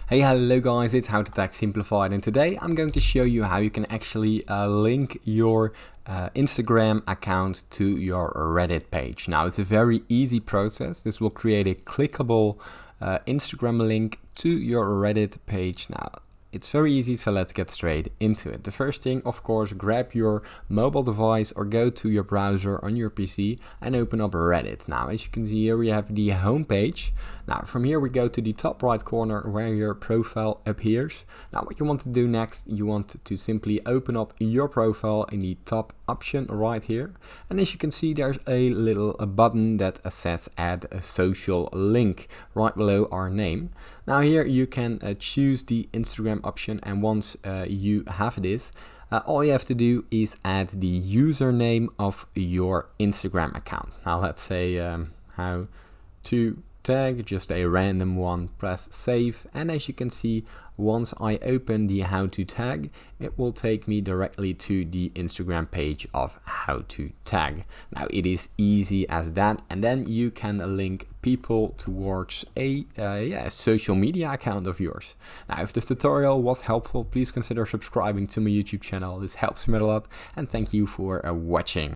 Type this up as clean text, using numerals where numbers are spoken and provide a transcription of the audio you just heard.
Hey, hello guys, it's How to Tag Simplified, and today I'm going to show you how you can actually link your Instagram account to your Reddit page. Now, it's a very easy process. This will create a clickable Instagram link to your Reddit page. Now, it's very easy, so let's get straight into it. The first thing, of course, grab your mobile device or go to your browser on your PC and open up Reddit. Now, as you can see here, we have the home page. Now, from here we go to the top right corner where your profile appears. Now, what you want to do next, you want to simply open up your profile in the top option right here. And as you can see, there's a little button that says add a social link right below our name. Now here you can choose the Instagram option, and once you have this, all you have to do is add the username of your Instagram account. Now let's say how to tag, just a random one, press save, and as you can see, once I open the how to tag, it will take me directly to the Instagram page of how to tag. Now it is easy as that, and then you can link people towards a social media account of yours. Now, if this tutorial was helpful, please consider subscribing to my YouTube channel. This helps me a lot, and thank you for watching.